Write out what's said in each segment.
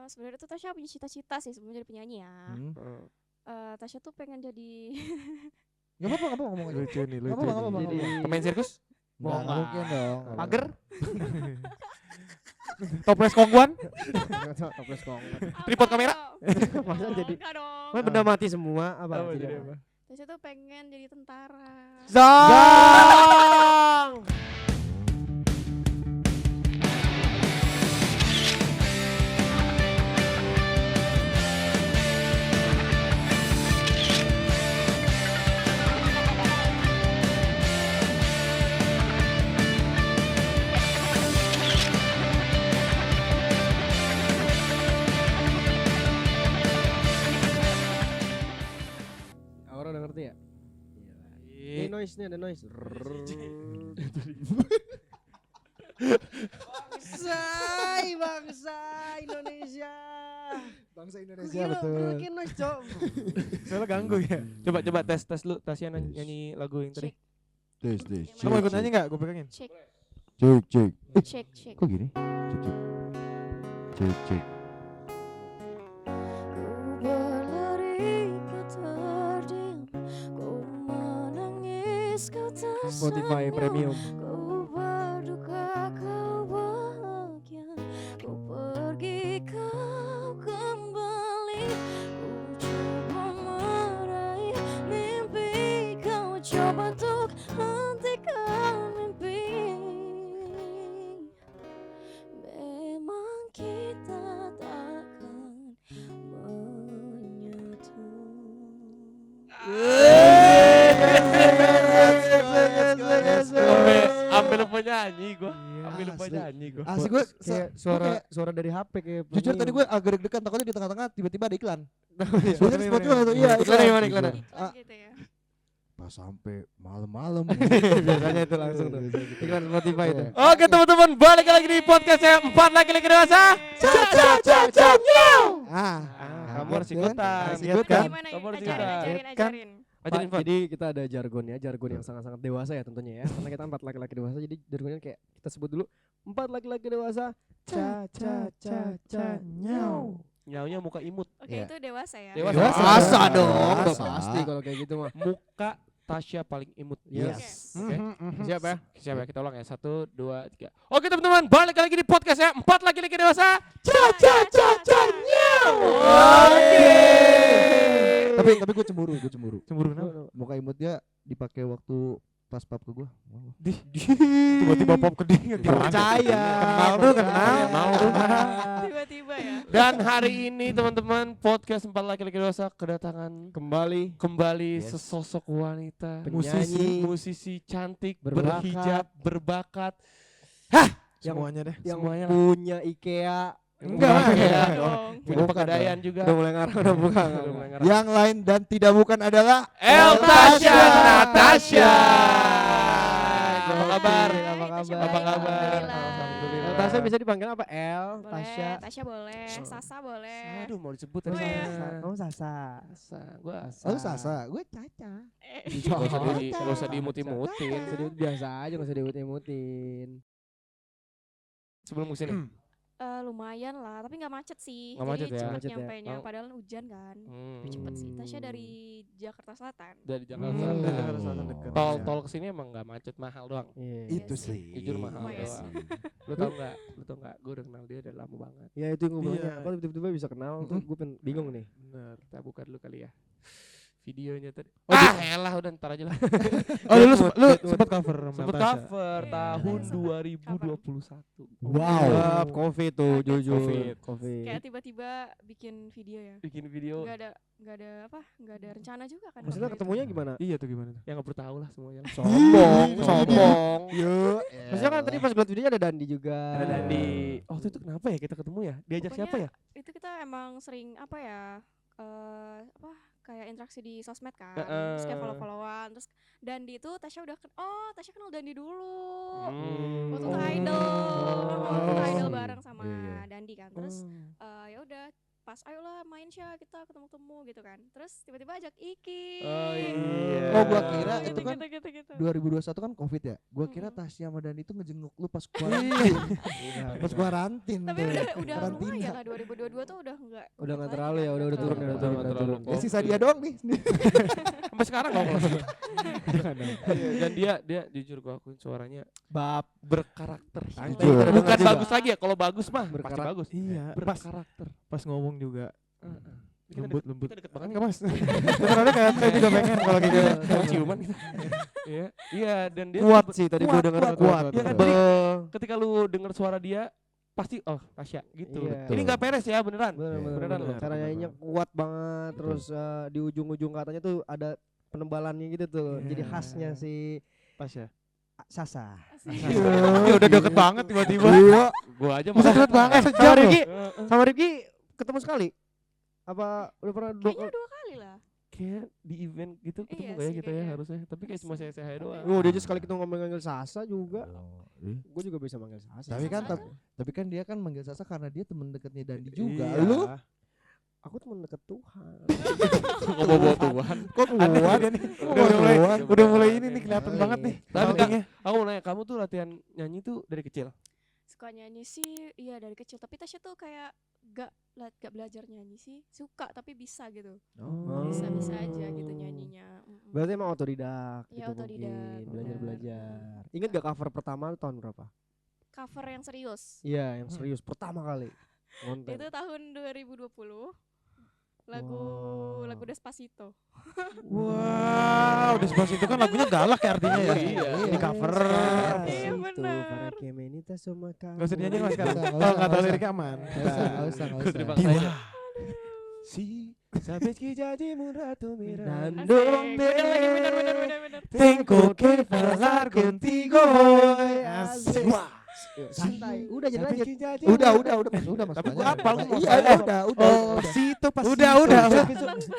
Sebenarnya tuh Tasya punya cita-cita sih sebelum jadi penyanyi ya. Tasya tuh pengen jadi Gak apa-apa ngomong aja. Lucu nih, Nggak lucu apa-apa, nih. nggak apa-apa. Jadi pemain sirkus? Nggak mungkin dong. Pager? Toples kongguan? Toples kong. Tripod kamera? Masa jadi Enggak dong. Mas benda mati semua apa? Apa Tidak jadi apa? apa? Tasya tuh pengen jadi tentara. Zang! Aura udah ngerti ya? Ini noise nih, ada noise. Bangsa Indonesia. Bangsa Gila, Indonesia betul. bikin noise, Cok. Soalnya ganggu ya. Coba tes lu, Tasya nyanyi lagu yang tadi. Tes. Lu mau ikut nyanyi enggak? Gue pegangin. Cek. Kok gini? Cek. Ku berlari, kau terdiam. Ku menangis, kau tersenyum. Spotify Premium. Ku berduka, kau bahagia. Ku pergi, kau kembali. Ku coba meraih mimpi, kau coba untuk hentikan mimpi. Memang kita takkan menyatu. Ambil lupa nyanyi gua. Ambil lupa asli. nyanyi gua. Asli gue Kayak suara dari HP kayak. jujur tadi gue agak deg-degan takutnya di tengah-tengah tiba-tiba ada iklan. Sebenarnya spot juga tuh. Iya, Iklannya gimana iklannya? Iklan gitu ya. Pas sampai malam-malam. Biasanya itu langsung tuh. Iklan Spotify itu. Oke teman-teman, balik lagi di podcast saya 4 laki-laki dewasa. Kamu harus ikutan. Harus ikutan. Gimana Kamu harus ajarin, ikutan. ajarin. Ajarin Fat. Jadi kita ada jargonnya, jargon yang sangat-sangat dewasa ya tentunya ya. Karena kita 4 laki-laki dewasa, jadi jargonnya kayak kita sebut dulu 4 laki-laki dewasa. Nyau. Nyaunya muka imut. Oke, Iya. itu dewasa ya. Dewasa. Dewasa dong. Udah Dewasa. pasti kalau kayak gitu mah. Muka Tasya paling imut. Yes. Oke. Siap ya? Siap ya, kita ulang ya. 1, 2, 3. Oke teman-teman, balik lagi di podcast ya 4 laki-laki dewasa. Tapi gue cemburu. Cemburu kenapa? Muka imut dia dipakai waktu pas pap ke gue. Tiba-tiba pop ke dia. Percaya. Kenal tuh. Tiba-tiba ya. Dan hari ini teman-teman podcast 4 laki-laki dewasa kedatangan Kembali kembali Yes. sesosok wanita, Penyanyi. musisi cantik, Berbakat. berhijab, berbakat. Yang- Semuanya deh. yang Semuanya. punya IKEA. Enggak, Enggak enggak. dong. Punya pegadaian juga. Udah mulai ngarang, udah bukan. Udah mulai ngarang. Yang lain dan tidak bukan adalah Tasya Natasha. Hai, Apa kabar? Apa kabar? Apa kabar? Alhamdulillah. Tasya bisa dipanggil apa? El, Boleh, Tasya. Tasya boleh, Sasa boleh. Aduh, mau disebut Oh, tadi. iya. Kamu Sasa. Sasa, gua Asa. Oh Sasa, gue Caca. Gak usah diimut-imutin. Biasa aja, nggak usah diimut-imutin. Sebelum kesini. Lumayan lah, tapi nggak macet sih. Nggak macet Jadi ya? cepet Macet ya? nyampainya, Oh. padahal hujan kan. Cepet sih. Tasya dari Jakarta Selatan. Dari Jakarta Hmm. Selatan. Jakarta Selatan dekat. dekat. Tol kesini emang nggak macet, mahal doang. Iya. Itu Iya sih. Jujur mahal Lumayan doang. sih. Lu tau nggak? Gue udah kenal dia dari lama banget. Ya itu yang gue Iya. bilangnya. Kok tiba-tiba bisa kenal tuh gue bingung nih. Bener, kita buka dulu kali ya. Videonya tadi. Oh, Elah udah ntar aja lah. Oh lu sempat cover sama Sempet Tasya. cover Iya, tahun sempet 2021. Wow. Covid tuh, Kaget. jujur. Kayak tiba-tiba bikin video ya. Bikin video. Nggak ada rencana juga kan. Maksudnya waktu itu. ketemunya gimana? Iya tuh gimana tuh? Yang nggak perlu tahu lah semuanya. Sombong. Yo. Maksudnya kan tadi pas lihat videonya ada Dandi juga. Ada Dandi. Oh itu kenapa ya kita ketemu ya? Diajak Pokoknya siapa ya? Itu kita emang sering apa ya? Kayak interaksi di sosmed kan. Heeh. Terus kayak follow-followan. Terus Dandi itu Tasya udah Tasya kenal Dandi dulu. Waktu itu Oh. idol. Waktu itu idol Oh. bareng sama Iya, iya. Dandi kan. Terus ya udah pas ayolah main Syah, kita ketemu gitu kan. Terus tiba-tiba ajak Iki. Oh iya. Oh, gua kira Gitu, itu kan gitu. 2021 kan Covid ya. Gua kira Mm-mm. Tasya sama Dani itu ngejenguk lu pas kuarantin. Pas kuarantin Tapi tuh. udah Karantina. lumayan lah 2022 tuh udah enggak. Udah nggak terlalu ya, udah turun, Udah udah nggak turun. terlalu. Ya sisa dia doang nih. Sampai sekarang nggak kelas. Dan dia jujur gua akuin suaranya Bab berkarakter. Jujur. Bukan Juga. bagus lagi ya, kalau bagus mah pasti Berkarak- bagus. Iya, pas Berkarakter. ngomong juga Kita lembut deket- lembut. Kita deket banget. Enggak Mas. Sebenarnya kayak saya juga pengen kalau kayak gitu. Kayak ciuman gitu. Iya, iya dan dia kuat sih tadi gue kuat, dengar kuat. Iya kan, Tebel. jadi ketika lu denger suara dia pasti Tasya gitu. Iya. Ini nggak beres ya beneran. Beneran loh. cara nyanyinya kuat banget, terus di ujung-ujung katanya tuh ada penebalannya gitu tuh, jadi Iya. khasnya si Pas ya. Sasa. Ya udah deket banget tiba-tiba. Iya. Gua aja Masa malah- deket banget Sama sejam loh. Rifki, sama Rifki ketemu sekali? Apa udah pernah Kayaknya 2 kali lah. kayak di event gitu ketemu Iya kayak sih, kita ya kayaknya. harusnya. Tapi kayak cuma saya doang. Oh, dia aja sekali kita ngomong-ngomong Sasa juga. Ih. Gue juga bisa manggil Sasa. Tapi kan Sasa tapi kan dia kan manggil Sasa karena dia temen dekatnya Dandi juga. Iya. Lu Aku temen deket Tuhan. Kok bawa Tuhan. kok Aneh kuat? dia nih. Kok Udah mulai kuat? udah mulai ini nih kelihatan Oh, banget iya. nih. Tapi Saltingnya. Aku mau nanya, kamu tuh latihan nyanyi tuh dari kecil? Suka nyanyi sih, iya dari kecil. Tapi Tasya tuh kayak gak belajar nyanyi sih. Suka tapi bisa gitu. Oh. Bisa aja gitu nyanyinya. Berarti emang otodidak Iya, gitu otodidak, mungkin, benar. belajar. Ingat gak cover pertama tahun berapa? Cover yang serius. Iya, yang serius pertama kali. Konten. Itu tahun 2020. Lagu Wow. lagu Despacito. Wow, Despacito kan lagunya galak ya artinya ya. Iya. Di cover. Iya, benar. Para que menita sama kamu. Gak usah dinyanyi Mas sekarang. Nggak usah, Kalau nggak tahu nggak liriknya aman. Nggak usah, nggak usah, nggak Gua usah. terima Diwa. kasih. Si sabes que ya di ratu mira. Dan Asik. donde Bener lagi, bener. Tengo que hablar contigo. Asik. Wah, santai. Udah jadi lanjut. Udah Mas. Tapi Banyak. gua hafal, gua mau Iya, tanya. udah. Pasito, pasito. Udah.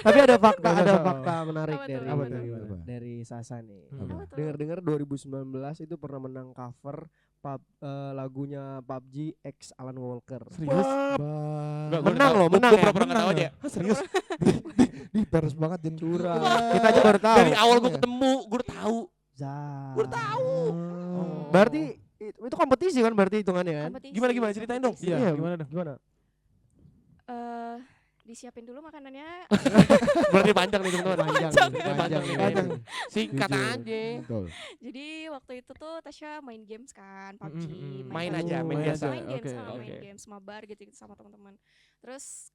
Tapi ada fakta, Nggak ada usah tahu. fakta menarik Apa tuh, dari apa tuh? dari Sasa nih. Apa tuh? Dengar-dengar 2019 itu pernah menang cover lagunya PUBG X Alan Walker. Serius? Enggak, gua Menang tahu. loh, Gua menang ya, pura-pura nggak tahu menang aja. ya. Serius? Di peres banget dan Curang. Wah. Kita aja baru tahu. Dari awal gua Iya. ketemu, gua udah tahu. Zah. Gua udah tahu. Oh. Berarti itu kompetisi kan berarti hitungannya kan? Kompetisi, Gimana ceritain dong. kompetisi. Iya, gimana dong? Gimana? Eh, disiapin dulu makanannya. Berarti panjang nih teman-teman. Panjang nih. Panjang. Singkat Jujur. aja. Betul. Jadi waktu itu tuh Tasya main games kan, PUBG. Main PUBG. aja, main biasa. Main games, Oke, main oke. games, mabar gitu sama teman-teman. Terus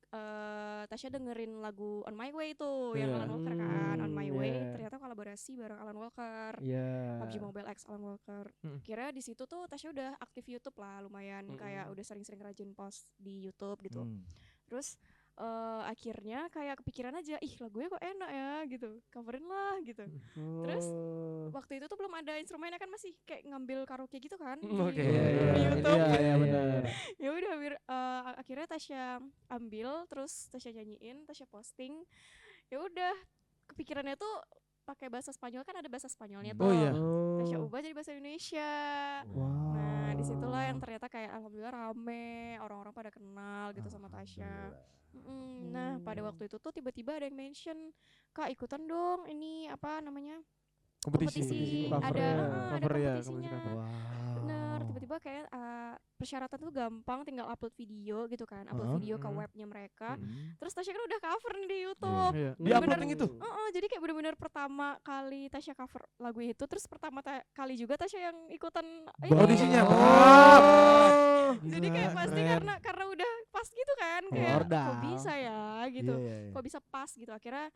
Tasya dengerin lagu On My Way tuh yang Iya. Alan Walker kan, On My Way. Iya. Ternyata kolaborasi bareng Alan Walker. Iya. PUBG Mobile X Alan Walker. Mm. Kira di situ tuh Tasya udah aktif YouTube lah, lumayan kayak udah sering-sering rajin post di YouTube gitu. Terus akhirnya kayak kepikiran aja, ih lagunya kok enak ya gitu, coverin lah gitu. Terus waktu itu tuh belum ada instrumennya kan, masih kayak ngambil karaoke gitu kan Oke. di YouTube. Iya, benar. Ya udah akhirnya Tasya ambil, terus Tasya nyanyiin, Tasya posting. Ya udah kepikirannya tuh pakai bahasa Spanyol, kan ada bahasa Spanyolnya tuh. Oh iya. Tasya ubah jadi bahasa Indonesia. Wow. Nah disitulah yang ternyata kayak alhamdulillah rame, orang-orang pada kenal gitu sama Tasya. Nah pada waktu itu tuh tiba-tiba ada yang mention, Kak ikutan dong ini apa namanya, kompetisi. Cover Ada ya. ada Cover ya, kompetisinya. kompetisi cover. Bener, tiba-tiba kayak persyaratan tuh gampang, tinggal upload video gitu kan, upload video ke webnya mereka. Terus Tasya kan udah cover nih di YouTube. Iya. Di upload yang itu. Jadi kayak bener-bener pertama kali Tasya cover lagu itu, terus pertama kali juga Tasya yang ikutan Audisinya. Oh. Jadi kayak pasti karena udah pas gitu kan, kayak Ordal. kok bisa ya gitu, Iya. kok bisa pas gitu. Akhirnya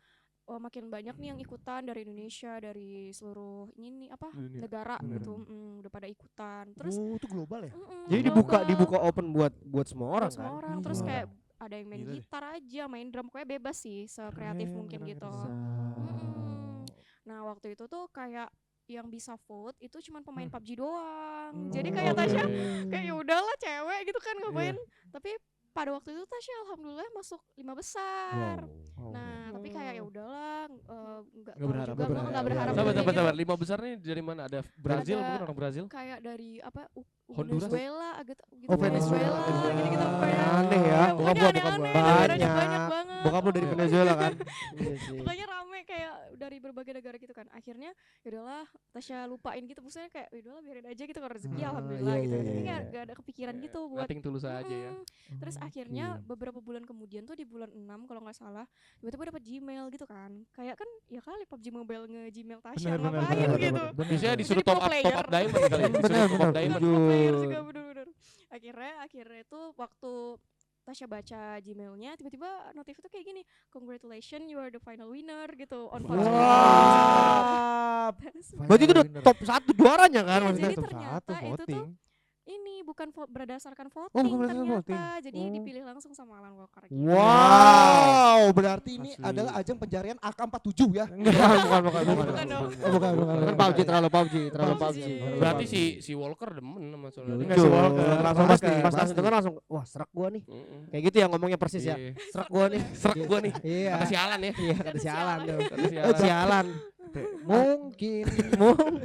makin banyak nih yang ikutan dari Indonesia, dari seluruh ini apa Dunia. negara Bener. gitu, udah pada ikutan. Terus Oh, itu global ya? Jadi global. dibuka open buat semua orang Buat semua kan? orang. Terus Iya. kayak ada yang main Gila deh. gitar aja, main drum, pokoknya bebas sih, sekreatif Keren, mungkin keren, gitu. keren. Nah waktu itu tuh kayak yang bisa vote itu cuma pemain PUBG doang. Hmm. Jadi kayak Tasya Oke. kayak ya udahlah cewek gitu kan ngapain. Iya. Tapi pada waktu itu Tasya alhamdulillah masuk 5 besar. Wow. Nah tapi kayak kayak ya udahlah nggak tahu berharap, juga, nggak nggak berharap. berharap Sabar, juga sabar, gitu. sabar. 5 besar nih dari mana? Ada Brazil, Ada- mungkin orang Brazil. Kayak dari apa Honduras? Venezuela agak gitu, Oh, Venezuela Venezuela. gitu-gitu pokoknya. Aneh ya. Pokoknya Bokap gua aneh-aneh, banyak. negaranya banyak banget. Bokap lu dari Venezuela kan? Iya sih. Pokoknya rame kayak dari berbagai negara gitu kan. Akhirnya ya udahlah Tasya lupain gitu, maksudnya kayak ya udahlah biarin aja gitu, kalau rezeki Ah, alhamdulillah iya, gitu. iya, Tapi iya. nggak ada kepikiran gitu buat Nothing tulus aja ya. Terus akhirnya beberapa bulan kemudian tuh di bulan 6 kalau nggak salah, tiba-tiba dapat Gmail gitu kan. Kayak kan ya kali PUBG Mobile nge-Gmail Tasya Benar, ngapain benar, gitu. Biasanya disuruh Jadi top pro up player. diamond kali ya. Disuruh Benar, top up benar. diamond. Pro player juga bener-bener. Akhirnya itu waktu Tasya baca Gmailnya, tiba-tiba notif itu kayak gini, congratulations you are the final winner gitu on PUBG. Wah. Berarti itu udah top 1 juaranya kan? Iya, maksudnya? jadi Top ternyata satu itu tuh voting. ini bukan berdasarkan voting bukan berdasarkan ternyata. voting. Jadi Oh. dipilih langsung sama Alan Walker gitu. Wow, berarti ini Asli. adalah ajang pencarian AK-47 ya? Enggak, bukan. Bukan dong. Oh, bukan. Kan PUBG terlalu PUBG. PUBG. Berarti si Walker demen sama soalnya. Enggak sih, Walker. Langsung Pasti, pas pasti. langsung denger langsung wah serak gua nih. Mm-mm. Kayak gitu ya ngomongnya persis ya. Iya. Serak gua nih. Serak gua nih. Iya. Kata sialan ya. Iya kata sialan tuh. Kata sialan. Sialan. Mungkin.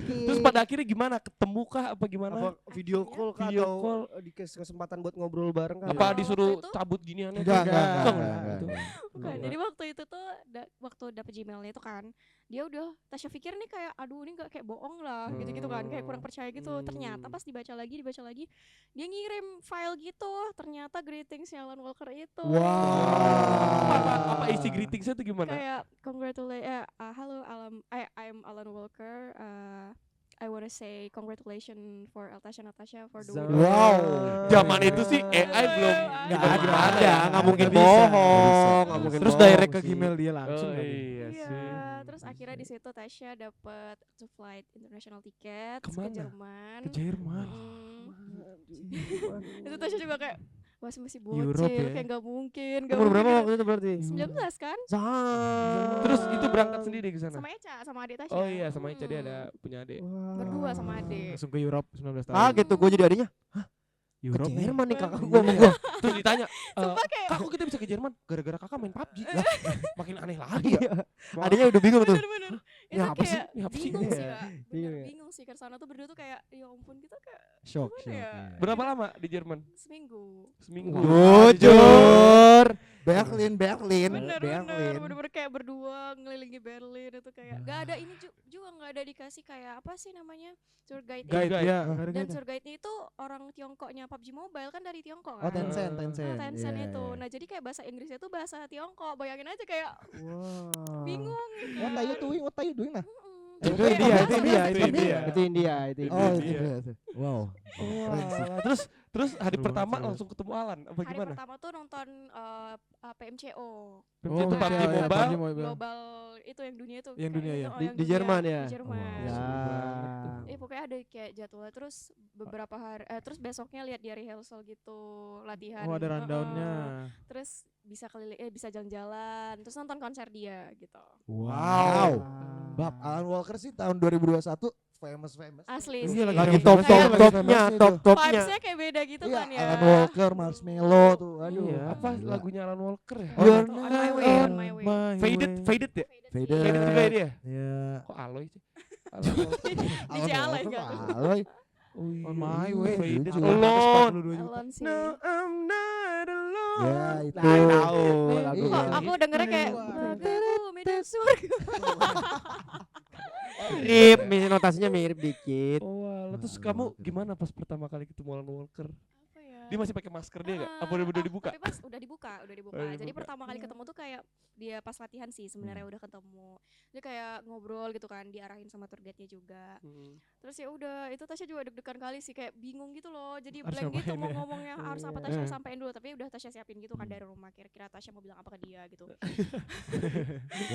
Terus pada akhirnya gimana? Ketemu kah apa gimana? apa video call kah Video atau call. dikasih kesempatan buat ngobrol bareng kah? Apa Waktu disuruh itu- cabut giniannya? Enggak. Gitu. Bukan. Jadi waktu itu tuh waktu dapet Gmailnya itu kan, dia udah Tasya pikir nih kayak aduh ini nggak kayak bohong lah gitu-gitu kan, kayak kurang percaya gitu. Ternyata pas dibaca lagi dia ngirim file gitu, ternyata greetings Alan Walker itu. Apa isi greetingsnya tuh gimana? Kayak hello I'm Alan Walker. I wanna say congratulations for Natasha for the Zah. winner. Wow. Zaman itu sih AI belum Nggak gimana ada, ya. nggak mungkin Nggak bisa, bohong, nggak mungkin Terus bohong direct ke sih. Gmail dia langsung. Oh, lagi. iya Iya, sih. terus akhirnya di situ Tasya dapat 2 flight international ticket ke Kemana? Jerman. Ke Jerman. Itu Tasya juga kayak masih Europe bocil, ya. kayak nggak mungkin. Umur berapa waktu itu berarti? 19 kan? Terus itu berangkat sendiri ke sana. Sama Eca, sama adik Tasya. Oh iya, sama Ica dia ada punya adik. Berdua sama adik. Langsung ke Europe 19 tahun. Ah gitu gue jadi adanya. Ke Europe nih. Jerman nih kakak Iya. gue sama gue. Terus ditanya, Sumpah kayak "Kak, kok kita bisa ke Jerman? Gara-gara kakak main PUBG." Lah, makin aneh lagi ya. Adanya udah bingung tuh. bener-bener. Ini Itu apa sih? kayak Ini apa sih? bingung sih Iya. Kak. Bingung Bener ya. bingung sih, karena tuh berdua tuh kayak ya ampun kita kayak Shock, gimana ya? Berapa lama di Jerman? Seminggu. Seminggu. Jujur. Berlin. Bener-bener kayak berdua ngelilingi Berlin itu kayak gak ada ini juga gak ada dikasih kayak apa sih namanya tour guide. Guide ya. Dan tour guide-nya itu orang Tiongkoknya PUBG Mobile kan dari Tiongkok Oh, kan. Tencent. Tencent Iya, itu. iya. Nah, jadi kayak bahasa Inggrisnya tuh bahasa Tiongkok. Bayangin aja kayak Wah. bingung. What are you doing nah? Itu Kayak India, bahasa itu India, bahasa itu India. India. Itu India, itu India. Oh, Iya. itu. Wow. Wah, terus hari Seru pertama banget, seru. langsung ketemu Alan apa Hari gimana? pertama tuh nonton PMCO. PUBG Oh, itu iya, PUBG iya, Mobile. PUBG Mobile. Global itu yang dunia tuh. Yang kayak dunia gitu. ya? Oh, Di- yang di dunia, Jerman ya? Di Jerman. Ya. Pokoknya ada kayak jadwalnya, terus beberapa hari terus besoknya lihat di rehearsal gitu, latihan. Oh, ada Heeh. rundownnya. Terus bisa bisa jalan-jalan, terus nonton konser dia gitu. Wow. Bab Alan Walker sih tahun 2021 famous. Asli Iya, sih. lagi Lagi top Kayak topnya, lagi top topnya. Vibes-nya kayak beda gitu Iya, kan ya. Alan Walker, Marshmello tuh. Aduh. Iya. Apa gila. lagunya Alan Walker ya? Oh, You're On My Way, On My Way. Faded ya? Faded. Faded juga ya dia? Iya. Kok Aloy sih? Alan Walker. DJ Aloy Walker, enggak tuh. Aloy. Oh iya. On My Way. Faded. Jujur. Alone. Alone sih. No, I'm not alone. Ya, itu. Nah, tahu Iya. lagu. Kok aku dengernya kayak Iya. Bagaku medan surga. Mirip, notasinya mirip dikit. Oh, alah. Terus kamu gimana pas pertama kali ketemu Alan Walker? Apa ya? Dia masih pakai masker dia enggak? Ah, Apa udah dibuka? Tapi pas udah dibuka. Jadi dibuka. pertama kali ketemu tuh kayak dia pas latihan sih sebenarnya udah ketemu. Dia kayak ngobrol gitu kan, diarahin sama tour guide-nya juga. Terus ya udah, itu Tasya juga deg-degan kali sih, kayak bingung gitu loh. Jadi Harus blank gitu ngapain mau ya? ngomongnya harus apa Tasya sampein dulu, tapi udah Tasya siapin gitu kan dari rumah, kira-kira Tasya mau bilang apa ke dia gitu.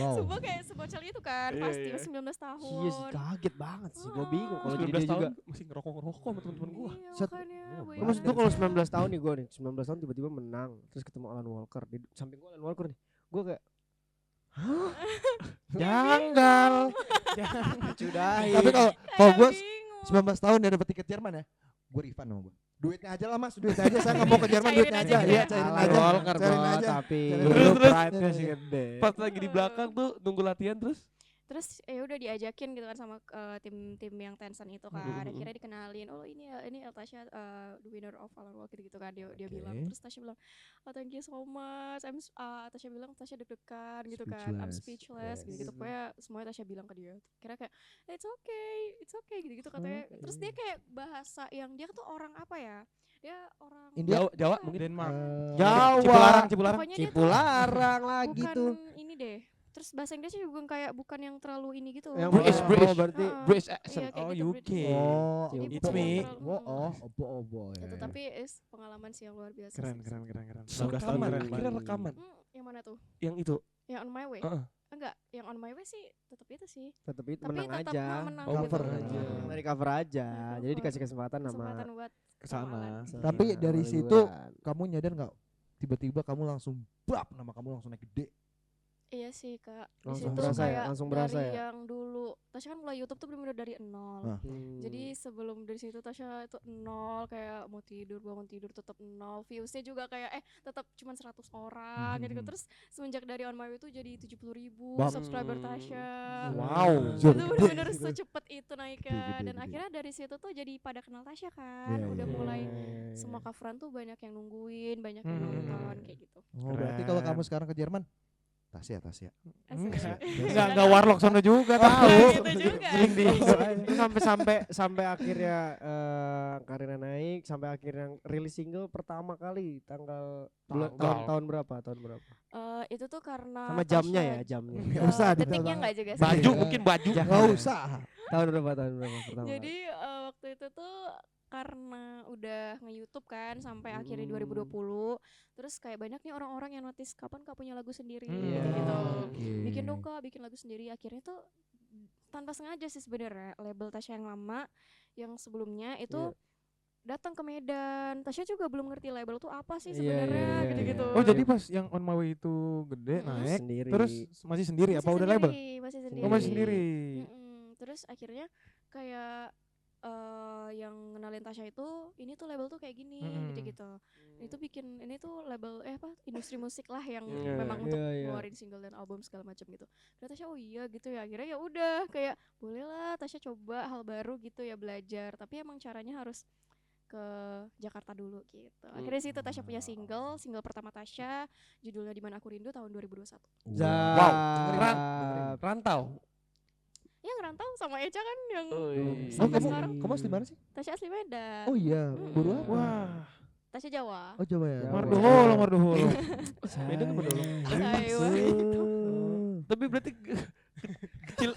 Wow. Sumpah kayak sebocil itu kan, Iya, pasti iya. 19 tahun. Iya sih, kaget banget sih. Gue bingung kalau 19 jadi dia tahun juga. masih ngerokok-ngerokok sama teman-teman gua. Iya, Set. makanya, Oh, bayangin Maksud gue aja. kalau 19 tahun nih gue nih, 19 tahun tiba-tiba menang, terus ketemu Alan Walker di samping gue Alan Walker nih, gue kayak Janggal. sudah. Tapi kalau Kayak gue bingung. 19 tahun dia dapat tiket Jerman ya, gue refund sama gue. Duitnya aja lah Mas, duitnya aja. Saya nggak mau ke Jerman, Cairin duitnya aja aja. gitu Iya, ya. cairin Ala aja. Golkar Cairin bro, aja. tapi Cairin Dulu aja. pride-nya sih gede. Pas lagi di belakang tuh nunggu latihan terus. Terus ya udah diajakin gitu kan sama tim yang Tencent itu kan. Akhirnya dikenalin, oh ini Tasya the winner of Valor Walk gitu kan dia bilang. Terus Tasya bilang, oh thank you so much. Tasya bilang Tasya deg-degan gitu kan. I'm speechless gitu pokoknya semuanya Tasya bilang ke dia. Kira kayak it's okay gitu katanya. Terus dia kayak bahasa yang dia tuh orang apa ya? Dia orang India. Jawa mungkin. Denmark. Jawa. Cipularang. Pokoknya dia tuh Cipularang lagi bukan tuh. ini deh. Terus bahasa Inggrisnya juga kayak bukan yang terlalu ini gitu. Yang British. oh, berarti British Iya, accent. kayak Oh, gitu, UK. British. Oh, Jadi it's bukan me. yang terlalu- obo ya. Gitu, tapi pengalaman sih yang luar biasa. Keren, sih. keren. 16 tahun Rekaman, keren akhirnya banget. rekaman. Yang mana tuh? Yang itu. Yang On My Way? Heeh. Enggak, yang On My Way sih tetap itu sih. tetap itu Tapi menang tetap aja. menang Cover gitu. aja. Dari cover aja. Dari Jadi cover. dikasih kesempatan Kesempatan buat Ke sana. Tapi sama dari liburan. situ kamu nyadar nggak tiba-tiba kamu langsung nama kamu langsung naik gede. Iya sih kak. Di Langsung situ berasa ya, kayak langsung berasa dari ya? yang dulu Tasya kan mulai YouTube tuh benar-benar dari nol. Nah. Jadi sebelum dari situ Tasya itu nol, kayak mau tidur bangun tidur tetap nol, viewsnya juga kayak tetap cuma 100 orang gitu. Terus semenjak dari On My Way itu jadi 70.000 Bam. subscriber Tasya. Wow. Itu benar-benar secepat itu naiknya. Gede, Dan gede. akhirnya dari situ tuh jadi pada kenal Tasya kan. Iya, Udah iya. mulai semua coveran tuh banyak yang nungguin, banyak yang nonton kayak gitu. Oh, berarti kalau kamu sekarang ke Jerman, Tasya. Asik. Enggak warlock sono juga tahu. Gitu juga. Sering di Itu sampai akhirnya karirnya naik, sampai akhirnya rilis single pertama kali tanggal tahun berapa? Itu tuh karena Sama jamnya Tasya- ya, jamnya. Nggak usah detiknya dibilang. enggak juga sih. Baju mungkin baju. Nggak usah. Tahun berapa pertama? Jadi waktu itu tuh karena udah nge-YouTube kan sampai akhirnya 2020, terus kayak banyak nih orang-orang yang notice kapan Kak punya lagu sendiri gitu. Bikin dong Kak, bikin lagu sendiri. Akhirnya tuh tanpa sengaja sih sebenarnya label Tasya yang lama yang sebelumnya itu datang ke Medan. Tasya juga belum ngerti label tuh apa sih sebenarnya gitu-gitu. Oh, jadi pas yang On My Way itu gede naik, Sendiri. terus masih sendiri apa Masih udah label? Masih sendiri. Oh, masih sendiri. Terus akhirnya kayak yang ngenalin Tasya itu ini tuh label tuh kayak gini gitu-gitu. Itu bikin ini tuh label industri musik lah yang memang untuk ngeluarin single dan album segala macam gitu. Dan Tasya oh iya gitu ya. Akhirnya ya udah kayak boleh lah Tasya coba hal baru gitu ya, belajar. Tapi emang caranya harus ke Jakarta dulu gitu. Akhirnya situ Tasya punya single pertama Tasya judulnya Di Mana Aku Rindu tahun 2021. Wow. Rantau. Ya ngerantau sama Eca kan yang Oh, sampai kamu sekarang. kamu asli mana sih? Tasya asli Medan. Oh iya, Buru apa? Wah, Tasya Jawa. Oh Jawa ya. Mardoholo. Medan kan Mardoholo. Ayo. Tapi berarti kecil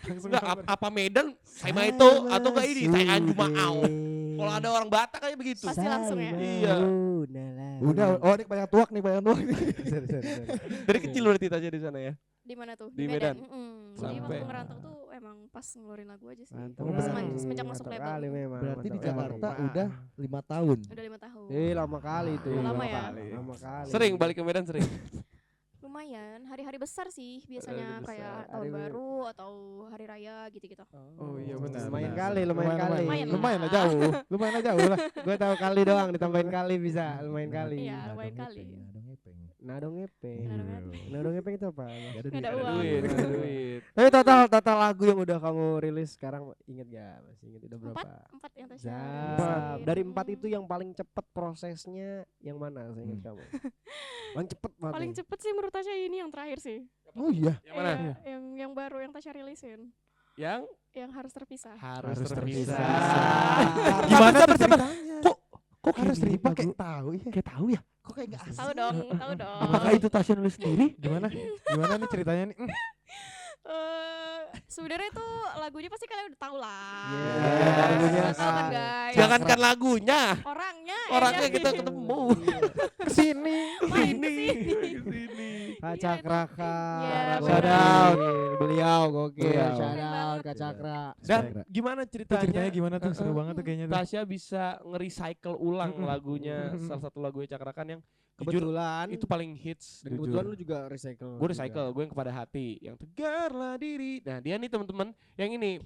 enggak apa Medan sama itu atau enggak ini saya Jumaau. Kalau ada orang Batak kayak begitu. Pasti langsung ya. Iya. Udah, oh ini banyak tuak nih. Dari kecil berarti Tasya di sana ya. Di mana tuh? Di Medan. Jadi Sampai. waktu ngerantau tuh emang pas ngeluarin lagu aja sih. Mantap. Semenjak masuk label. Kali memang. Berarti di mantap Jakarta kali. udah 5 tahun. Udah 5 tahun. Lama kali itu. Lama ya? Lama kali. Sering balik ke Medan sering. Lumayan, hari-hari besar sih biasanya Hari-hari kayak besar. tahun Hari- baru atau hari raya gitu-gitu. Oh iya benar. Lumayan benar. kali, lumayan kali. Lumayan lah jauh. Lumayan lah jauh lah. Gue tahu kali doang, ditambahin kali bisa. Lumayan kali. Iya, lumayan kali. Nado ngepeng. Nado Nado ngepeng itu apa? Nggak ada uang. Duit, nggak ada duit. Tapi total lagu yang udah kamu rilis sekarang inget gak? Masih inget udah berapa? Empat yang Tasya. Zap. Dari 4 itu yang paling cepet prosesnya yang mana? Saya ingat kamu. Paling cepet banget. Paling nih. cepet sih menurut Tasya ini yang terakhir sih. Oh iya. Yang mana? Iya, yang baru yang Tasya rilisin. Yang Harus terpisah. harus terpisah. Gimana Sabar, tuh sabar. ceritanya? Kok Harus gini terima lagu? kayak tahu ya. Kayak tahu ya? Kok kayak enggak asli. Tahu dong, tahu dong. Apakah itu Tasya nulis sendiri? Gimana? Gimana nih ceritanya nih? Sebenarnya itu lagunya pasti kalian udah tahu lah. Lagunya Tahu kan guys. jangankan lagunya, Orangnya orangnya yang kita nyanyi. ketemu. Kesini. Main kesini. Kak Cakraka. Iya, Shout out. Beliau gokil. Beliau. Shout Keren out banget. Kak Cakra. Dan gimana Itu ceritanya ceritanya? gimana tuh? Seru banget tuh kayaknya tuh. Tasya bisa nge-recycle ulang lagunya, salah satu lagunya Cakrakan yang jujur Kebetulan itu paling hits. dan jujur. kebetulan lu juga recycle. Gue recycle, gue yang kepada hati, yang tegarlah diri. Nah dia nih teman-teman yang ini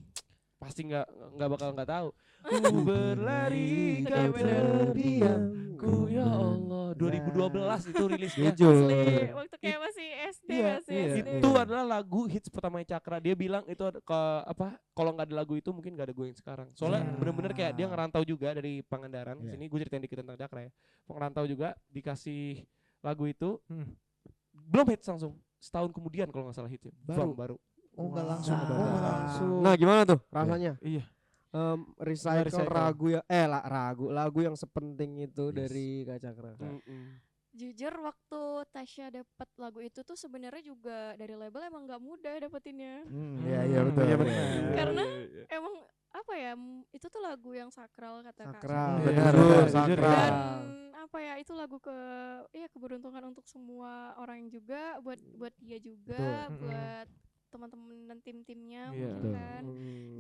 pasti nggak bakal nggak tahu. Ku berlari Iya, kan bener. terdiamku ya Allah. 2012 itu rilisnya. Jujur. Asli, waktu kayak masih SD Iya, gak sih? iya. SD. Itu adalah lagu hits pertamanya Cakra. Dia bilang itu kalau nggak ada lagu itu mungkin nggak ada gue yang sekarang. Soalnya bener-bener kayak dia ngerantau juga dari Pangandaran. Iya. Sini gue ceritain dikit tentang Cakra ya. Ngerantau juga dikasih lagu itu. Belum hits langsung. Setahun kemudian kalau nggak salah hitsnya. Baru. Oh enggak langsung. Nah, berarti. langsung. Nah, gimana tuh rasanya? Iya. Recycle Recycle. lagu yang sepenting itu dari Kak Cakra. Jujur waktu Tasya dapat lagu itu tuh sebenarnya juga dari label emang nggak mudah dapetinnya. Iya betul. Iya, Iya, benar. Karena emang apa ya, itu tuh lagu yang sakral kata Kak Sakral, Syah. Benar, betul, benar, sakral. jujur ya. Dan apa ya, itu lagu keberuntungan untuk semua orang juga, buat dia juga, Betul. buat teman-teman dan tim-timnya Iya. mungkin Betul. kan.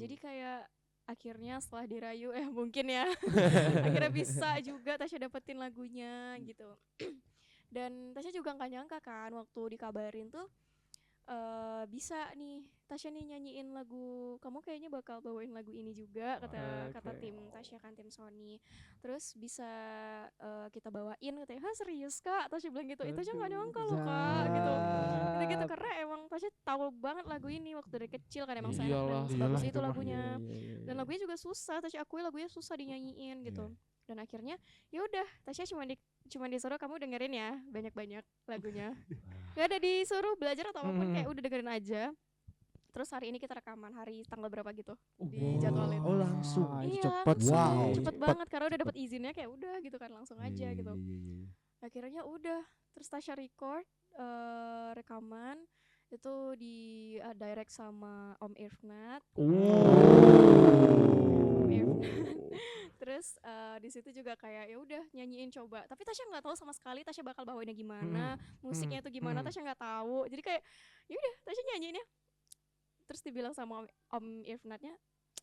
Jadi kayak akhirnya setelah dirayu mungkin ya akhirnya bisa juga Tasya dapetin lagunya gitu. Dan Tasya juga nggak nyangka kan waktu dikabarin tuh bisa nih Tasya nih nyanyiin lagu, kamu kayaknya bakal bawain lagu ini juga kata tim Tasya kan, tim Sony. Terus bisa kita bawain, katanya, "Hah, serius Kak?" Tasya bilang gitu. Itu Tasya nggak nyangka loh Kak gitu. Gitu karena emang Tasya tahu banget lagu ini waktu dari kecil kan, emang saya Iyalah, dan sebagus iyalah, itu itu mah. lagunya. Dan lagunya juga susah, Tasya akui lagunya susah dinyanyiin gitu. Dan akhirnya ya udah Tasya cuma disuruh, kamu dengerin ya banyak-banyak lagunya. Gak ada disuruh belajar atau apapun, kayak udah dengerin aja. Terus hari ini kita rekaman hari tanggal berapa gitu dijadwalin. Oh langsung. Itu Iya, cepet sih. Wow. cepet banget karena udah dapet izinnya, kayak udah gitu kan langsung aja gitu. Akhirnya udah, terus Tasya record rekaman itu di direct sama Om Irfnat. Om Irfnat. Terus di situ juga kayak ya udah nyanyiin coba. Tapi Tasya nggak tahu sama sekali Tasya bakal bawainnya gimana, musiknya itu gimana, Tasya nggak tahu. Jadi kayak ya udah Tasya nyanyiinnya. Terus dibilang sama Om Irfnatnya,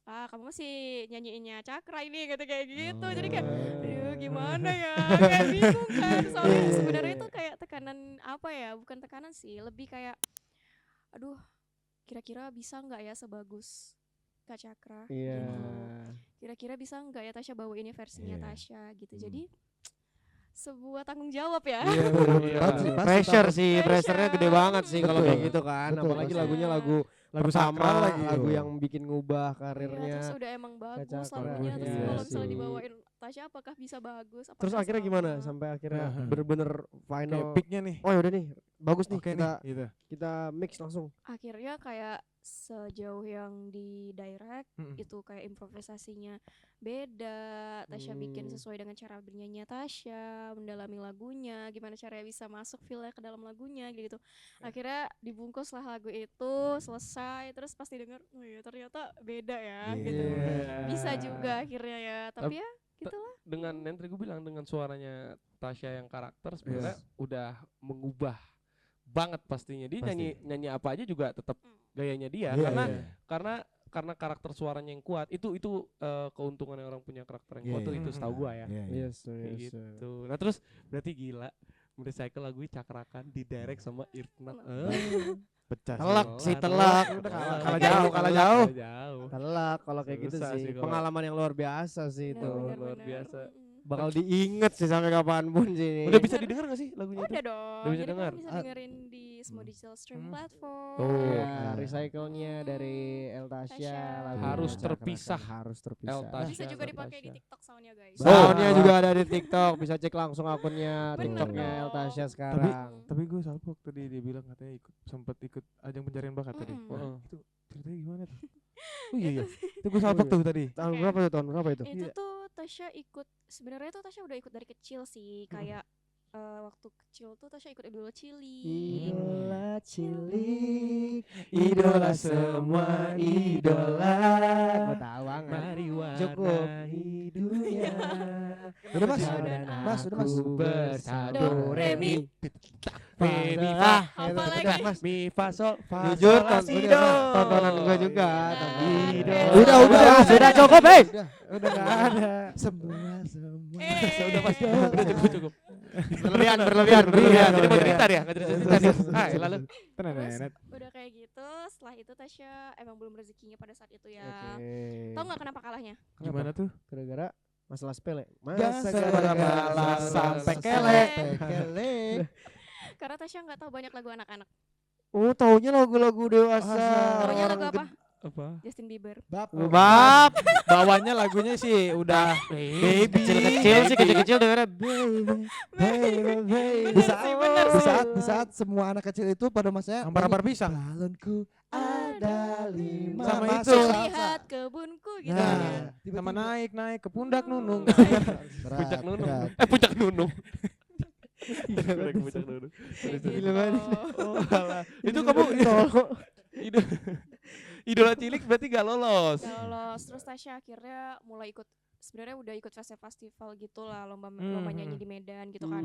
kamu masih nyanyiinnya Cakra ini, kata kayak gitu. Jadi kayak aduh gimana ya, kayak bingung kan. Soalnya sebenarnya itu kayak tekanan apa ya, bukan tekanan sih, lebih kayak aduh kira-kira bisa nggak ya sebagus Kak Cakra Iya. gitu. Kira-kira bisa nggak ya Tasya bawainnya versinya Tasya gitu. Jadi sebuah tanggung jawab ya. Pasti, Pressure sih, Pressure. pressurenya gede banget sih kalau Betul. kayak gitu kan. Betul, Apalagi pasti. lagunya lagu Lagu pertama, sakral lagi. lagu yang bikin ngubah Iya, karirnya. terus udah emang bagus Cakra. lagunya. Terus Iya kalau misalnya sih. dibawain Tasya apakah bisa bagus? Apakah Terus akhirnya sama? gimana sampai akhirnya bener-bener Kayak final. picknya nih. Oh yaudah nih, bagus nih Oke kita nih, gitu. kita mix langsung. Akhirnya kayak sejauh yang di direct itu kayak improvisasinya beda. Tasya bikin sesuai dengan cara bernyanyi Tasya, mendalami lagunya, gimana caranya bisa masuk feel-nya ke dalam lagunya gitu. Akhirnya dibungkus lah lagu itu, selesai, terus pasti denger, oh iya ternyata beda ya gitu. Bisa juga akhirnya ya, tapi ya gitulah. Dengan yang tadi gue bilang, dengan suaranya Tasya yang karakter sebenarnya udah mengubah banget pastinya. Dia nyanyi apa aja juga tetap gayanya dia, karena karakter suaranya yang kuat. Itu keuntungannya orang punya karakter yang kuat tuh, itu setahu gua ya. Yes, Kayak yes. gitu. Nah terus berarti gila, Recycle lagu Cakrakan di direct sama Irfnat. Pecah. Telak sih, telak. Udah Kalah jauh, kalah jauh. jauh. Telak kalau kayak gitu Susah sih. sih kalau- Pengalaman yang luar biasa sih itu. Benar, luar benar. biasa. Bakal diinget sih sampai kapanpun sih. Udah bisa didengar gak sih lagunya itu? Udah dong. Udah bisa Jadi dengar? kamu bisa dengerin di semua digital stream platform. Oh. Ya, recycle-nya dari El Tasya Tasya. lagunya Harus Cakra terpisah. kan, harus terpisah. El Tasya. Bisa juga Tasya. dipakai di TikTok soundnya guys. Soundnya juga ada di TikTok, bisa cek langsung akunnya Bener TikToknya dong. El Tasya sekarang. Tapi gue salpok tadi dia bilang katanya sempat ikut ajang pencarian bakat tadi. Mm-mm. Nah, itu ceritanya gimana tuh? Oh iya. Itu gue salpok tuh tadi. Tahun Oke. berapa tuh? Tahun berapa itu? Itu tuh Tasya ikut, sebenarnya tuh Tasya udah ikut dari kecil sih, kayak waktu kecil tuh Tasya ikut Idola Cilik. Idola cilik, idola semua idola. Gue tahu banget. Mari Cukup. dunia. Udah mas, Dan mas, udah mas. bersatu Do, re, mi. Re, mi, fa. Apa lagi? Udah mas. Mi fa sol fa Jujur sol, la, si, tonton- do. tontonan gue juga. Nah, Idola. Sudah cukup, hei. Udah enggak ada. Semua. Udah pas, udah cukup. Berlebihan. Jadi mau cerita dia, nggak cerita dia. Ah, lalu. Tenang Terus Net. udah kayak gitu. Setelah itu Tasya emang belum rezekinya pada saat itu ya. Oke. Tahu nggak kenapa kalahnya? Gimana tuh? Gara-gara masalah sepele. Gas Gara-gara sampai kelek. kelek. Karena Tasya nggak tahu banyak lagu anak-anak. Oh, taunya lagu-lagu dewasa. Taunya orang lagu apa? Apa? Justin Bieber. Bab, bawahnya lagunya sih udah baby. Kecil-kecil sih, kecil-kecil dengarnya baby, baby, baby. Di saat, sih, bener di sih. saat, di saat semua anak kecil itu pada masanya Hampar-hampar pisang. balonku ada 5 Sama masuk itu. salsa. Lihat kebunku gitu Nah, ya. tiba-tiba Sama naik ke pundak nunung. berat, Puncak Nunung. berat. Puncak Nunung. Puncak Nunung. Kayak Gila gitu. banget. Oh, alah. Itu kamu idola cilik berarti gak lolos. Gak lolos. Terus Tasya akhirnya mulai ikut, sebenarnya udah ikut festival gitu lah, lomba nyanyi di Medan gitu kan.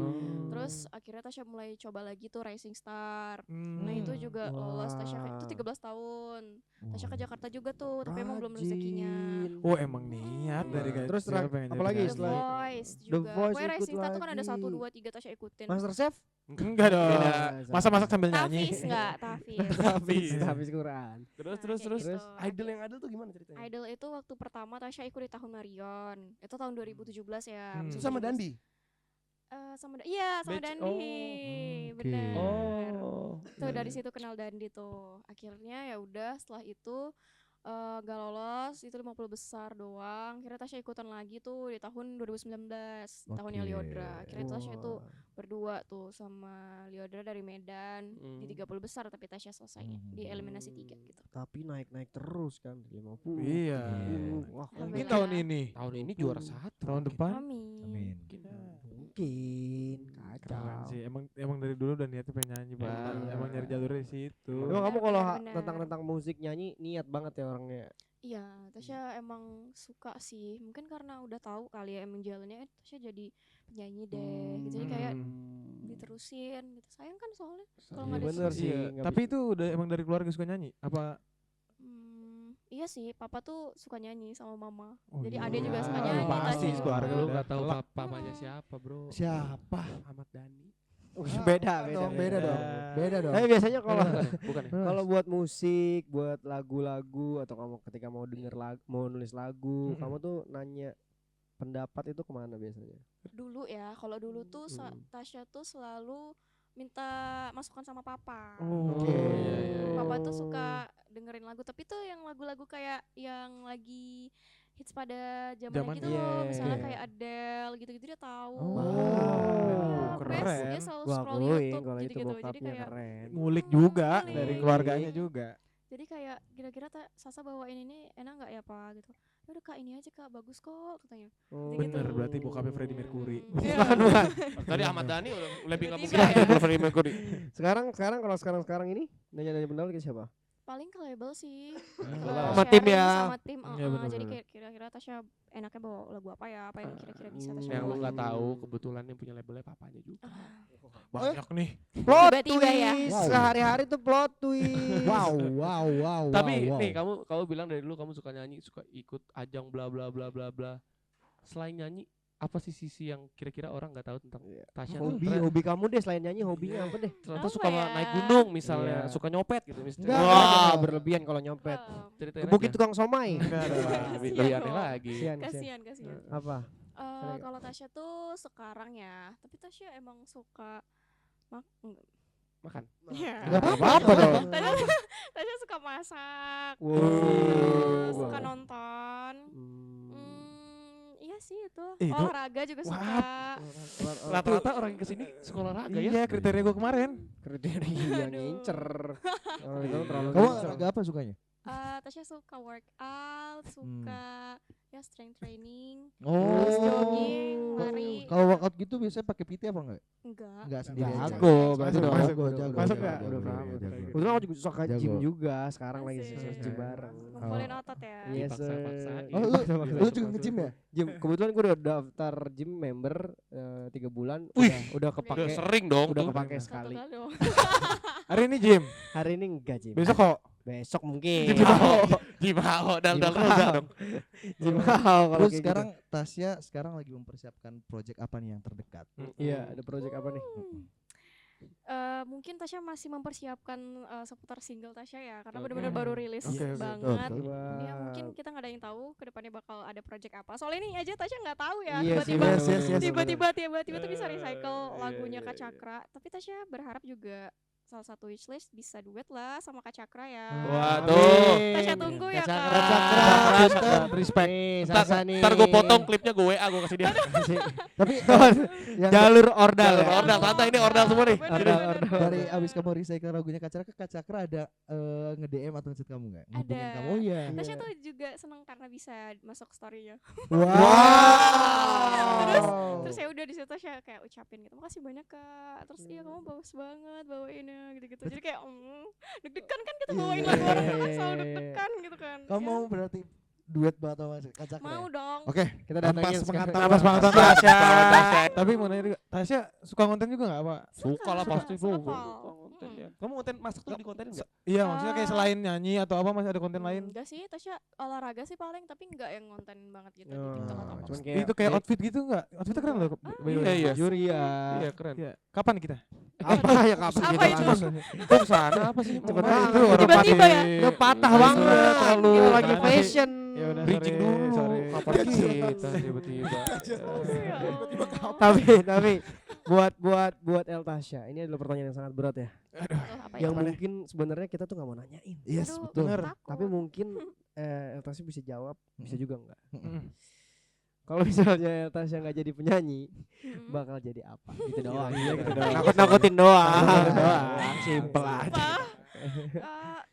Terus akhirnya Tasya mulai coba lagi tuh Rising Star. Nah itu juga lolos. Tasya itu 13 tahun. Tasya ke Jakarta juga tuh, tapi emang belum rezekinya. Oh emang niat dari kayak Terus kecil pengen jadi apalagi The penyanyi. setelah- Voice The juga. Voice Pokoknya ikut Rising Star tuh kan ada lagi. 1, 2, 3 Tasya ikutin. Master Chef? Enggak dong. Beda. Masa masak sambil nyanyi. Tafis enggak? Tafis. Habis Quran. Terus Nah, terus kayak terus. gitu. Idol yang adil tuh gimana ceritanya? Idol itu waktu pertama Tasya ikut di tahun Marion. Itu tahun 2017 ya. Hmm. Itu sama 2017. Dandi. Iya sama Batch- Dandi. oke. Benar. Oh. Tuh dari situ kenal Dandi tuh. Akhirnya ya udah setelah itu gak lolos, itu 50 besar doang. Akhirnya Tasya ikutan lagi tuh di tahun 2019, tahunnya Oke. Liodra. Akhirnya Tasya itu berdua tuh sama Liodra dari Medan di 30 besar, tapi Tasya selesainya di eliminasi 3 gitu. Tapi naik-naik terus kan 50. Iya. Wah, Mungkin Alhamdulillah. tahun ini. Tahun ini juara 1. Tahun depan. Amin. Amin. mungkin Keren kacau. sih. Emang dari dulu udah niatnya pengen nyanyi, Pak. Emang. Emang nyari jalurnya di situ. Emang kamu kalau Benar. tentang musik nyanyi niat banget ya orangnya. Iya, Tasya emang suka sih. Mungkin karena udah tahu kali ya emang jalannya Tasya jadi penyanyi deh. Gitu. Jadi kayak diterusin gitu. Sayang kan soalnya kalau nggak ada Bener sih. sih. Iya. nggak Tapi itu udah emang dari keluarga suka nyanyi? Apa? Iya sih, papa tuh suka nyanyi sama mama. Oh Jadi iya. adek juga suka Ah, nyanyi. pasti Tasya. keluarga Lu udah gak tahu telak. papanya siapa, Bro? Siapa? Ahmad Dhani. beda dong, beda dong. Beda dong. Tapi biasanya kalau Bukan ya? kalau buat musik, buat lagu-lagu atau kamu ketika mau denger lagu, mau nulis lagu, Mm-mm. kamu tuh nanya pendapat itu kemana biasanya? Dulu ya, kalau dulu tuh Tasya tuh selalu minta masukan sama papa. Oh. Oke. Papa tuh suka dengerin lagu, tapi tuh yang lagu-lagu kayak yang lagi hits pada Zaman zaman gitu loh, iya. misalnya Iya. kayak Adele gitu-gitu dia tahu. Oh. Ya, Keren. pokoknya dia selalu Gua scroll akuin YouTube kalau itu gitu-gitu. Jadi bokapnya kayak keren. Ngulik juga Ngulik. dari keluarganya juga. jadi kayak kira-kira Sasa bawain ini enak nggak ya Pak gitu. Ya udah Kak ini aja Kak, bagus kok katanya. Oh. Gitu. Bener, berarti bokapnya Freddie Mercury. Iya. Tadi Ahmad Dhani udah lebih nggak mungkin Tiba-tiba ada belum Freddie Mercury. Sekarang kalau sekarang ini nanya-nanya pendapat ke siapa? Paling ke label sih. Sama tim Sharing ya. Sama tim, Iya, bener-bener. jadi kayak kira-kira Tasya enaknya bawa lagu apa ya? Apa yang kira-kira bisa Tasya Yang lu bawain. nggak tahu kebetulan yang punya labelnya papanya juga. Banyak nih. Plot Tiba-tiba ya. twist. Wow. Sehari-hari tuh plot twist. Wow. Tapi wow. nih kamu bilang dari dulu kamu suka nyanyi, suka ikut ajang bla bla bla bla bla. Selain nyanyi, apa sih sisi yang kira-kira orang nggak tahu tentang Tasya? Hobi kamu deh selain nyanyi hobinya apa deh? Ternyata Apa suka ya? naik gunung misalnya, Iya. suka nyopet gitu misalnya. Enggak. Wah, berlebihan kalau nyopet. Ceritain Ke bukit aja. tukang somai. Lebih Kasian aneh dong. lagi. Kasihan. Apa? Kalau Tasya tuh sekarang ya, tapi Tasya emang suka Makan. Enggak apa-apa dong. Tasya suka masak, Wow. suka nonton. Iya sih itu. Itu- Olahraga juga suka. Rata-rata orang yang kesini sekolah olahraga ya. Iya, kriteria gue kemarin. Kriteria ngincer. Kalau itu terlalu Kamu ngincer. olahraga apa sukanya? Tasya suka workout, suka ya strength training, Oh. terus jogging, lari. Kalau workout gitu biasanya pakai PT apa enggak? Enggak. Enggak sendiri aja. Jago, berarti Masuk, udah masuk, jago, jago, Masuk jago, nggak? jago, Udah jago, paham. jago. Kebetulan aku juga suka Jago. gym juga. Sekarang lagi Asik. gym bareng. Ngumpulin otot ya. Yes, Dipaksa-paksain. Oh, lu juga nge-gym ya? Gym. Kebetulan gue udah daftar gym member 3 bulan. Wih, Udah Udah kepake. sering dong Udah tuh. kepake Satu sekali. kali dong. Hari ini gym. Hari ini enggak gym. Besok kok. Besok mungkin. Gimana? Dal-dal Gimana? roda dong. Gym kalau Terus kayak sekarang Tasya sekarang lagi mempersiapkan project apa nih yang terdekat? gitu. Iya, ada project apa nih? Mungkin Tasya masih mempersiapkan seputar single Tasya ya, karena Oke. benar-benar baru rilis Oke, oke. banget. Betul, Ya mungkin kita nggak ada yang tahu kedepannya bakal ada project apa. Soalnya ini aja Tasya nggak tahu ya. Iya sih, Tiba-tiba tiba-tiba tuh bisa recycle Iya, lagunya iya, Kak iya. Cakra. Tapi Tasya berharap juga salah satu wishlist bisa duet lah sama Kak Cakra ya. Waduh. Tasya tunggu ya, Kak. Cakra. Respect. Nih, Ntar, Sasa nih. ntar gue potong klipnya, gue WA, gue kasih dia. Tapi yang Jalur ordal Jalur ya. ordal, santai ini ordal semua nih. Bener. dari abis kamu recycle lagunya Kak Cakra ada nge-DM atau ngechat kamu nggak? Ngehubungin Ada. kamu? Oh iya. Tasya tuh juga seneng karena bisa masuk story-nya. Terus ya udah di situ Tasya kayak ucapin gitu, makasih banyak Kak. Terus iya kamu bagus banget bawainnya gitu-gitu. Jadi kayak deg-degan kan kita Iya, bawain iya, lagu orang iya, kan iya, selalu iya. deg-degan gitu kan. Kamu Ya, mau berarti duet banget sama Kak Cakra? mau Ya? dong. Oke. Kita Tanpa datangin sepengetahuan. sekarang. Tanpa sepengetahuan Tasya. Tasya. Tapi mau nanya juga, Tasya suka konten juga nggak apa? Suka lah pasti suka, tuh. Pal. Konten ya. Kamu konten masak tuh di kontenin nggak? Iya, maksudnya kayak selain nyanyi atau apa masih ada konten lain? Enggak sih, Tasya olahraga sih paling, tapi enggak yang ngontenin banget gitu di Oh, TikTok atau apa. cuman Itu kayak outfit gitu nggak? Outfitnya keren loh. by the way. Iya, iya. jujur ya. Iya, keren. Iya. Kapan kita? Apa ya kapan Apa kita itu? harus Kok sana apa sih? Cepet Mana banget. itu orang Tiba-tiba pasti- ya? udah patah Sorry, banget terlalu kita lagi gimana sih? fashion. Ya udah, Bridging sorry, dulu. sorry. Kapan kita tiba-tiba? Tapi buat El Tasya, ini adalah pertanyaan yang sangat berat ya. Apa Yang itu? mungkin sebenarnya kita tuh nggak mau nanyain. Yes, Aduh, betul. Bener. takut. Tapi mungkin El Tasya bisa jawab, bisa juga enggak. Mm. Kalau misalnya El Tasya nggak jadi penyanyi, Mm-mm. bakal jadi apa? Gitu doang. Iya, gitu doang. Nakut-nakutin doang. Nakut-nakutin doang. Simple aja. Apa?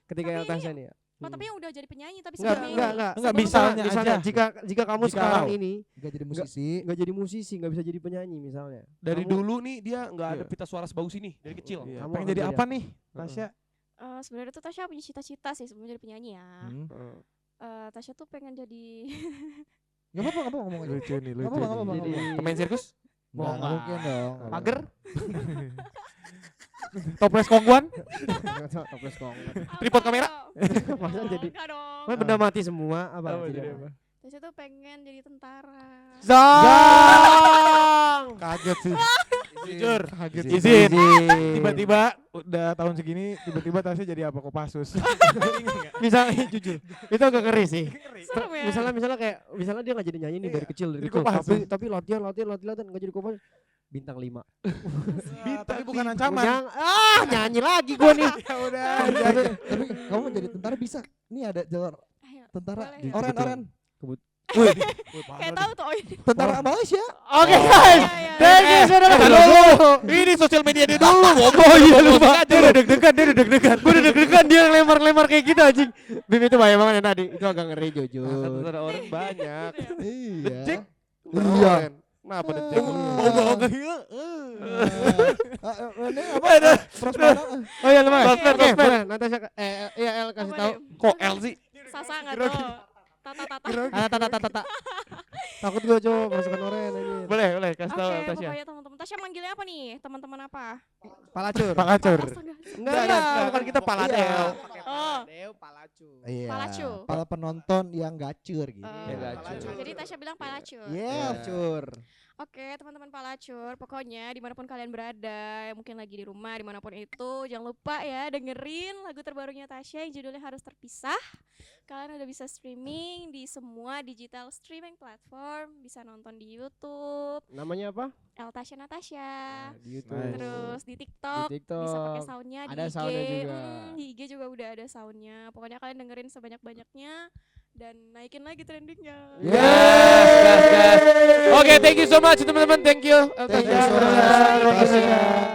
Ketika El Tapi- Tasya nih ya. Oh, tapi yang udah jadi penyanyi tapi Enggak, sebelum enggak, ini. enggak. Enggak, Misalnya, misalnya aja. jika kamu Jika sekarang kau. ini Gak jadi musisi. nggak jadi musisi, nggak bisa jadi penyanyi misalnya. Dari Kamu- dulu nih dia nggak ada Iya. pita suara sebagus ini dari kecil. Iya, Kamu pengen akan jadi jadi apa nih, Tasya? Sebenarnya tuh Tasya punya cita-cita sih sebelum jadi penyanyi ya. Hmm. Tasya tuh pengen jadi Gak apa-apa ngomong aja. Lucu nih, lucu. Apa-apa, nih. apa-apa. Jadi Pemain sirkus? Nggak mungkin dong. Pager? Toples kongguan? toples kong. Tripod kamera? Masa jadi- enggak dong. Mana benda mati semua apa? Apa Jadi jadi apa? Tasya tuh pengen jadi tentara. Zong. Kaget sih. Jujur. Kaget. Izin. Tiba-tiba udah tahun segini, tiba-tiba Tasya jadi apa? Kopassus. Misalnya jujur, itu agak ngeri sih. Serem ya. Misalnya dia nggak jadi nyanyi nih dari kecil Jadi kecil, Kopassus. tapi latihan nggak jadi Kopassus. Bintang 5. Tapi bukan ancaman. Nyanyi lagi gua nih. Ya udah. Tapi kamu mau jadi tentara bisa. Ini ada jalur Ayo, tentara. boleh ya. Oren. Kayak tahu tuh oh ini. Tentara Malaysia. Oke guys, Iya, iya. thank you saudara. Ini sosial media dia dulu. Oh iya lupa. Dia udah deg-degan. Gue udah deg-degan dia lempar kayak gitu anjing. Bim itu bahaya banget ya tadi. Itu agak ngeri jujur. Ada orang banyak. Iya. Cek. Iya. Kenapa dicek? Bau ke Ini apa? Prosmana. Oh iya lumayan. Oke, Oke, oke. boleh. Natasha iya El kasih Apa tahu. nih? Kok L sih? Sasa enggak tuh. Tata. Takut gue coba masukkan oren aja. Boleh kasih tahu Oke, Tasya. pokoknya teman-teman. Tasya manggilnya apa nih? Teman-teman apa? Palacur. Palacur. Astaga. Enggak. Bukan kita paladel. Oh. Palacur. Iya. Palacu. Para penonton yang gacur gitu. Ya, gacur. Jadi Tasya bilang palacur. Yes. Palacur. Oke, teman-teman Palacur, pokoknya dimanapun kalian berada, mungkin lagi di rumah, dimanapun itu, jangan lupa ya dengerin lagu terbarunya Tasya yang judulnya Harus Terpisah. Kalian udah bisa streaming di semua digital streaming platform, bisa nonton di YouTube, Namanya apa? El Tasya Natasha. Di YouTube. Nice. Terus di TikTok, Di TikTok. bisa pakai soundnya di Ada IG. soundnya juga. Di IG juga udah ada soundnya. Pokoknya kalian dengerin sebanyak-banyaknya dan naikin lagi trendingnya. Gas. Oke, thank you so much teman-teman. Thank you. Thank you Tasya. so much. Terima kasih.